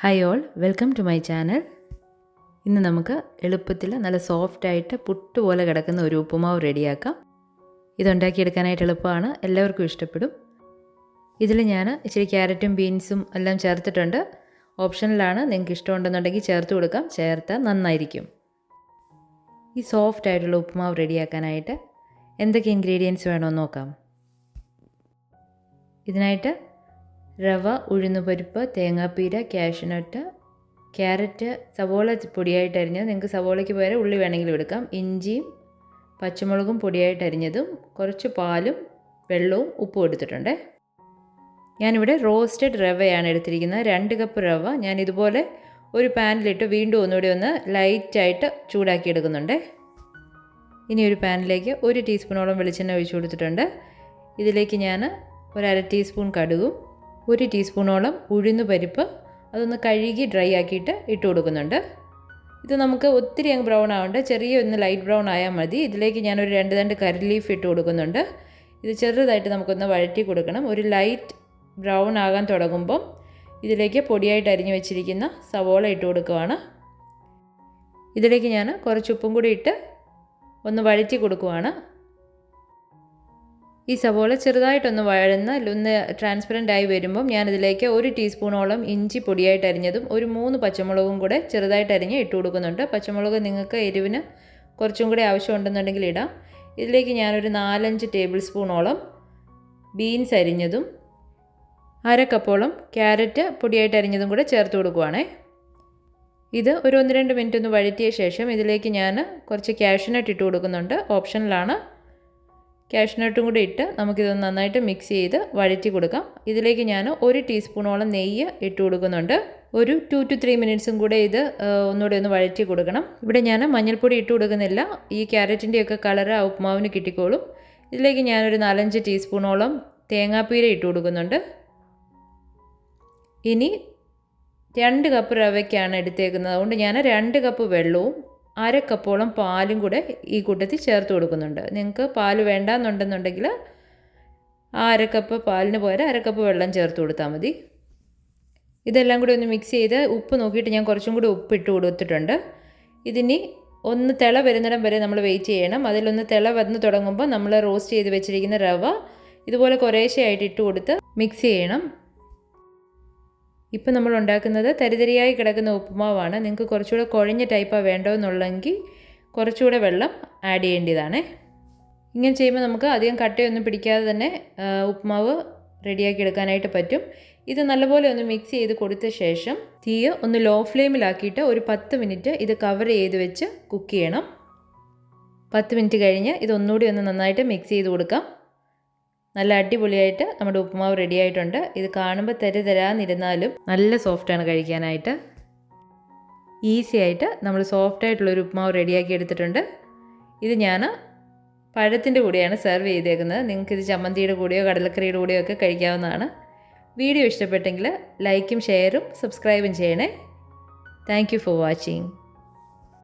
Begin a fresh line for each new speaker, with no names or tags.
Hi all, welcome to my channel. ഇന്ന് നമുക്ക് എളുപ്പത്തിൽ നല്ല സോഫ്റ്റായിട്ട് പുട്ട് പോലെ കിടക്കുന്ന ഒരു ഉപ്പുമാവ് റെഡിയാക്കാം. ഇതുണ്ടാക്കിയെടുക്കാനായിട്ട് എളുപ്പമാണ്, എല്ലാവർക്കും ഇഷ്ടപ്പെടും. ഇതിൽ ഞാൻ ഇച്ചിരി ക്യാരറ്റും ബീൻസും എല്ലാം ചേർത്തിട്ടുണ്ട്. ഓപ്ഷനിലാണ്, നിങ്ങൾക്ക് ഇഷ്ടമുണ്ടെന്നുണ്ടെങ്കിൽ ചേർത്ത് കൊടുക്കാം, ചേർത്താൽ നന്നായിരിക്കും. ഈ സോഫ്റ്റായിട്ടുള്ള ഉപ്പുമാവ് റെഡിയാക്കാനായിട്ട് എന്തൊക്കെ ഇൻഗ്രീഡിയൻസ് വേണമെന്ന് നോക്കാം. ഇതിനായിട്ട് റവ, ഉഴുന്നുപരിപ്പ്, തേങ്ങാപ്പീര, കാഷ്യൂനട്ട്, ക്യാരറ്റ്, സവോള പൊടിയായിട്ട് അരിഞ്ഞത്, നിങ്ങൾക്ക് സവോളയ്ക്ക് പകരം ഉള്ളി വേണമെങ്കിലും എടുക്കാം, ഇഞ്ചിയും പച്ചമുളകും പൊടിയായിട്ട് അരിഞ്ഞതും, കുറച്ച് പാലും വെള്ളവും ഉപ്പും എടുത്തിട്ടുണ്ട്. ഞാനിവിടെ റോസ്റ്റഡ് റവയാണ് എടുത്തിരിക്കുന്നത്. 2 കപ്പ് റവ ഞാൻ ഇതുപോലെ ഒരു പാനിലിട്ട് വീണ്ടും ഒന്നുകൂടി ഒന്ന് ലൈറ്റായിട്ട് ചൂടാക്കി എടുക്കുന്നുണ്ട്. ഇനി ഒരു പാനിലേക്ക് 1 ടീസ്പൂണോളം വെളിച്ചെണ്ണ ഒഴിച്ചു കൊടുത്തിട്ടുണ്ട്. ഇതിലേക്ക് ഞാൻ 1/2 ടീസ്പൂൺ കടുകും 1 ടീസ്പൂണോളം ഉഴുന്ന് പരിപ്പ് അതൊന്ന് കഴുകി ഡ്രൈ ആക്കിയിട്ട് ഇട്ട് കൊടുക്കുന്നുണ്ട്. ഇത് നമുക്ക് ഒത്തിരി അങ്ങ് ബ്രൗൺ ആവേണ്ട, ചെറിയൊന്ന് ലൈറ്റ് ബ്രൗൺ ആയാൽ മതി. ഇതിലേക്ക് ഞാനൊരു 2 തണ്ട് കറി ലീഫ് ഇട്ട് കൊടുക്കുന്നുണ്ട്. ഇത് ചെറുതായിട്ട് നമുക്കൊന്ന് വഴറ്റി കൊടുക്കണം. ഒരു ലൈറ്റ് ബ്രൗൺ ആകാൻ തുടങ്ങുമ്പം ഇതിലേക്ക് പൊടിയായിട്ട് അരിഞ്ഞു വെച്ചിരിക്കുന്ന സവോള ഇട്ട് കൊടുക്കുകയാണ്. ഇതിലേക്ക് ഞാൻ കുറച്ച് ഉപ്പും കൂടി ഇട്ട് ഒന്ന് വഴറ്റി കൊടുക്കുകയാണ്. ഈ സവോള ചെറുതായിട്ടൊന്ന് ഒന്ന് ട്രാൻസ്പെറൻ്റ് ആയി വരുമ്പം ഞാനിതിലേക്ക് 1 ടീസ്പൂണോളം ഇഞ്ചി പൊടിയായിട്ട് അരിഞ്ഞതും 3 പച്ചമുളകും കൂടെ ചെറുതായിട്ട് അരിഞ്ഞ് ഇട്ട് കൊടുക്കുന്നുണ്ട്. പച്ചമുളക് നിങ്ങൾക്ക് എരിവിന് കുറച്ചും കൂടി ആവശ്യമുണ്ടെന്നുണ്ടെങ്കിൽ ഇടാം. ഇതിലേക്ക് ഞാനൊരു 4-5 ടേബിൾ സ്പൂണോളം ബീൻസ് അരിഞ്ഞതും 1/2 കപ്പോളം ക്യാരറ്റ് പൊടിയായിട്ട് അരിഞ്ഞതും കൂടെ ചേർത്ത് കൊടുക്കുവാണേ. ഇത് ഒരു 1-2 മിനിറ്റ് ഒന്ന് വഴറ്റിയ ശേഷം ഇതിലേക്ക് ഞാൻ കുറച്ച് കാഷ്യൂനട്ട് ഇട്ട് കൊടുക്കുന്നുണ്ട്. ഓപ്ഷനിലാണ്. കാഷ്യൂനട്ടും കൂടി ഇട്ട് നമുക്കിതൊന്ന് നന്നായിട്ട് മിക്സ് ചെയ്ത് വഴറ്റി കൊടുക്കാം. ഇതിലേക്ക് ഞാൻ 1 ടീസ്പൂണോളം നെയ്യ് ഇട്ട് കൊടുക്കുന്നുണ്ട്. ഒരു 2 to 3 മിനിറ്റ്സും കൂടെ ഇത് ഒന്നുകൂടെ ഒന്ന് വഴറ്റി കൊടുക്കണം. ഇവിടെ ഞാൻ മഞ്ഞൾപ്പൊടി ഇട്ട് കൊടുക്കുന്നില്ല, ഈ ക്യാരറ്റിൻ്റെയൊക്കെ കളർ ആ ഉപ്പുമാവിന് കിട്ടിക്കോളും. ഇതിലേക്ക് ഞാനൊരു 4-5 ടീസ്പൂണോളം തേങ്ങാപ്പീര ഇട്ട് കൊടുക്കുന്നുണ്ട്. ഇനി 2 കപ്പ് റവയ്ക്കാണ് എടുത്തേക്കുന്നത്, അതുകൊണ്ട് ഞാൻ 2 കപ്പ് വെള്ളവും 1/2 കപ്പോളം പാലും കൂടെ ഈ കൂട്ടത്തിൽ ചേർത്ത് കൊടുക്കുന്നുണ്ട്. നിങ്ങൾക്ക് പാല് വേണ്ടാന്നുണ്ടെന്നുണ്ടെങ്കിൽ 1/2 കപ്പ് പാലിന് പകരം 1/2 കപ്പ് വെള്ളം ചേർത്ത് കൊടുത്താൽ മതി. ഇതെല്ലാം കൂടി ഒന്ന് മിക്സ് ചെയ്ത് ഉപ്പ് നോക്കിയിട്ട് ഞാൻ കുറച്ചും കൂടി ഉപ്പ് ഇട്ട് കൊടുത്തിട്ടുണ്ട്. ഇതിനി ഒന്ന് തിള വരുന്നിടം വരെ നമ്മൾ വെയിറ്റ് ചെയ്യണം. അതിലൊന്ന് തിള വന്ന് തുടങ്ങുമ്പോൾ നമ്മൾ റോസ്റ്റ് ചെയ്ത് വെച്ചിരിക്കുന്ന റവ ഇതുപോലെ കുറേശ്ശെയായിട്ട് ഇട്ട് കൊടുത്ത് മിക്സ് ചെയ്യണം. ഇപ്പം നമ്മൾ ഉണ്ടാക്കുന്നത് തരിതരിയായി കിടക്കുന്ന ഉപ്പുമാവാണ്. നിങ്ങൾക്ക് കുറച്ചുകൂടെ കുഴഞ്ഞ ടൈപ്പാണ് വേണ്ടതെന്നുള്ളെങ്കിൽ കുറച്ചുകൂടെ വെള്ളം ആഡ് ചെയ്യേണ്ടതാണ്. ഇങ്ങനെ ചെയ്യുമ്പോൾ നമുക്ക് അധികം കട്ടയൊന്നും പിടിക്കാതെ തന്നെ ഉപ്പുമാവ് റെഡിയാക്കി എടുക്കാനായിട്ട് പറ്റും. ഇത് നല്ലപോലെ ഒന്ന് മിക്സ് ചെയ്ത് കൊടുത്ത ശേഷം തീ ഒന്ന് ലോ ഫ്ലെയിമിലാക്കിയിട്ട് ഒരു 10 മിനിറ്റ് ഇത് കവർ ചെയ്ത് വെച്ച് കുക്ക് ചെയ്യണം. 10 മിനിറ്റ് കഴിഞ്ഞ് ഇതൊന്നുകൂടി ഒന്ന് നന്നായിട്ട് മിക്സ് ചെയ്ത് കൊടുക്കാം. നല്ല അടിപൊളിയായിട്ട് നമ്മുടെ ഉപ്പുമാവ് റെഡി ആയിട്ടുണ്ട്. ഇത് കാണുമ്പോൾ തരാന്നിരുന്നാലും നല്ല സോഫ്റ്റാണ് കഴിക്കാനായിട്ട്. ഈസി ആയിട്ട് നമ്മൾ സോഫ്റ്റായിട്ടുള്ളൊരു ഉപ്പുമാവ് റെഡിയാക്കി എടുത്തിട്ടുണ്ട്. ഇത് ഞാൻ പഴത്തിൻ്റെ കൂടെയാണ് സെർവ് ചെയ്തേക്കുന്നത്. നിങ്ങൾക്കിത് ചമ്മന്തിയുടെ കൂടെയോ കടലക്കറിയുടെ കൂടെയോ ഒക്കെ കഴിക്കാവുന്നതാണ്. വീഡിയോ ഇഷ്ടപ്പെട്ടെങ്കിൽ ലൈക്കും ഷെയറും സബ്സ്ക്രൈബും ചെയ്യണേ. Thank you for watching.